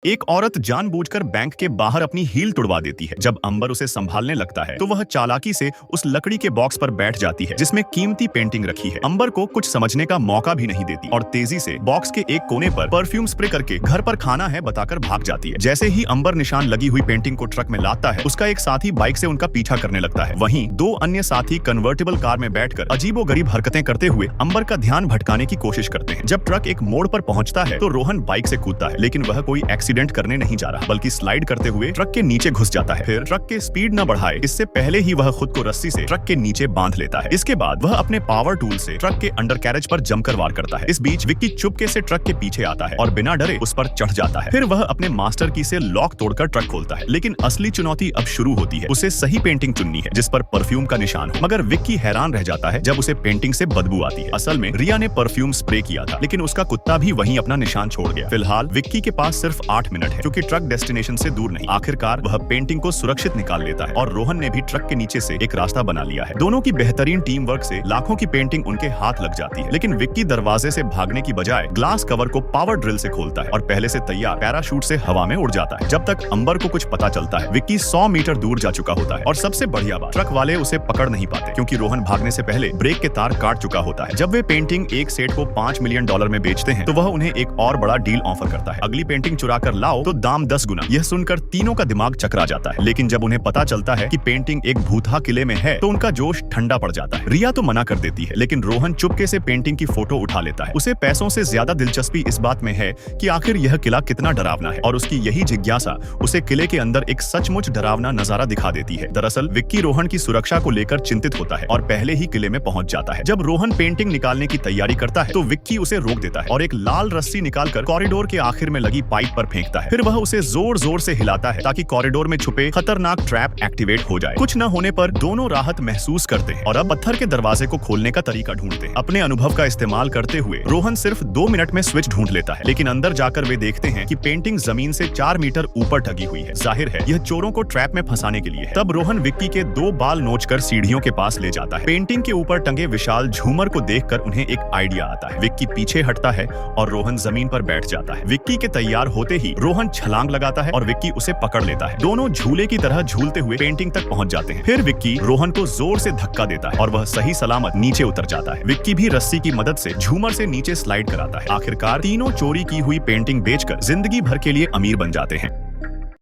एक औरत जानबूझकर बैंक के बाहर अपनी हील तुड़वा देती है। जब अंबर उसे संभालने लगता है तो वह चालाकी से उस लकड़ी के बॉक्स पर बैठ जाती है जिसमें कीमती पेंटिंग रखी है। अंबर को कुछ समझने का मौका भी नहीं देती और तेजी से बॉक्स के एक कोने पर परफ्यूम स्प्रे करके घर पर खाना है बताकर भाग जाती है। जैसे ही अंबर निशान लगी हुई पेंटिंग को ट्रक में लाता है, उसका एक साथी बाइक से उनका पीछा करने लगता है। वहीं दो अन्य साथी कन्वर्टेबल कार में बैठकर अजीबोगरीब हरकतें करते हुए अंबर का ध्यान भटकाने की कोशिश करते हैं। जब ट्रक एक मोड़ पर पहुंचता है तो रोहन बाइक से कूदता है, लेकिन वह कोई एक्सीडेंट करने नहीं जा रहा बल्कि स्लाइड करते हुए ट्रक के नीचे घुस जाता है। फिर ट्रक के स्पीड न बढ़ाए इससे पहले ही वह खुद को रस्सी से ट्रक के नीचे बांध लेता है। इसके बाद वह अपने पावर टूल से ट्रक के अंडर कैरेज पर जमकर वार करता है। इस बीच विक्की चुपके से ट्रक के पीछे आता है और बिना डरे उस पर चढ़ जाता है। फिर वह अपने मास्टर की से लॉक तोड़कर ट्रक खोलता है, लेकिन असली चुनौती अब शुरू होती है। उसे सही पेंटिंग चुननी है जिस पर परफ्यूम का निशान हो, मगर विक्की हैरान रह जाता है जब उसे पेंटिंग से बदबू आती है। असल में रिया ने परफ्यूम स्प्रे किया था, लेकिन उसका कुत्ता भी वहीं अपना निशान छोड़ गया। फिलहाल विक्की के पास सिर्फ 8 मिनट है, क्योंकि ट्रक डेस्टिनेशन से दूर नहीं। आखिरकार वह पेंटिंग को सुरक्षित निकाल लेता है और रोहन ने भी ट्रक के नीचे से एक रास्ता बना लिया है। दोनों की बेहतरीन टीम वर्क से लाखों की पेंटिंग उनके हाथ लग जाती है, लेकिन विक्की दरवाजे से भागने की बजाय ग्लास कवर को पावर ड्रिल से खोलता है और पहले से तैयार पैराशूट से हवा में उड़ जाता है। जब तक अंबर को कुछ पता चलता है, विक्की 100 मीटर दूर जा चुका होता है और सबसे बढ़िया बात, ट्रक वाले उसे पकड़ नहीं पाते क्योंकि रोहन भागने से पहले ब्रेक के तार काट चुका होता है। जब वे पेंटिंग एक सेट को $5 मिलियन में बेचते हैं तो वह उन्हें एक और बड़ा डील ऑफर करता है। अगली पेंटिंग चुरा कर लाओ तो दाम 10 गुना। यह सुनकर तीनों का दिमाग चकरा जाता है, लेकिन जब उन्हें पता चलता है कि पेंटिंग एक भूतहा किले में है तो उनका जोश ठंडा पड़ जाता है। रिया तो मना कर देती है, लेकिन रोहन चुपके से पेंटिंग की फोटो उठा लेता है। उसे पैसों से ज्यादा दिलचस्पी इस बात में है कि आखिर यह किला कितना डरावना है, और उसकी यही जिज्ञासा उसे किले के अंदर एक सचमुच डरावना नजारा दिखा देती है। दरअसल विक्की रोहन की सुरक्षा को लेकर चिंतित होता है और पहले ही किले में पहुंच जाता है। जब रोहन पेंटिंग निकालने की तैयारी करता है तो विक्की उसे रोक देता है और एक लाल रस्सी निकालकर कॉरिडोर के आखिर में लगी पाइप पर फेंकता है। फिर वह उसे जोर जोर से हिलाता है ताकि कॉरिडोर में छुपे खतरनाक ट्रैप एक्टिवेट हो जाए। कुछ न होने पर दोनों राहत महसूस करते हैं और अब पत्थर के दरवाजे को खोलने का तरीका ढूंढते हैं। अपने अनुभव का इस्तेमाल करते हुए रोहन सिर्फ 2 मिनट में स्विच ढूंढ लेता है, लेकिन अंदर जाकर वे देखते हैं कि पेंटिंग जमीन से 4 मीटर ऊपर टंगी हुई है। जाहिर है यह चोरों को ट्रैप में फंसाने के लिए है। तब रोहन विक्की के 2 बाल नोचकर सीढ़ियों के पास ले जाता है। पेंटिंग के ऊपर टंगे विशाल झूमर को देखकर उन्हें एक आइडिया आता है। विक्की पीछे हटता है और रोहन जमीन पर बैठ जाता है। विक्की के तैयार होते ही रोहन छलांग लगाता है और विक्की उसे पकड़ लेता है। दोनों झूले की तरह झूलते हुए पेंटिंग तक पहुंच जाते हैं। फिर विक्की रोहन को जोर से धक्का देता है और वह सही सलामत नीचे उतर जाता है। विक्की भी रस्सी की मदद से झूमर से नीचे स्लाइड कराता है। आखिरकार तीनों चोरी की हुई पेंटिंग बेचकर जिंदगी भर के लिए अमीर बन जाते हैं।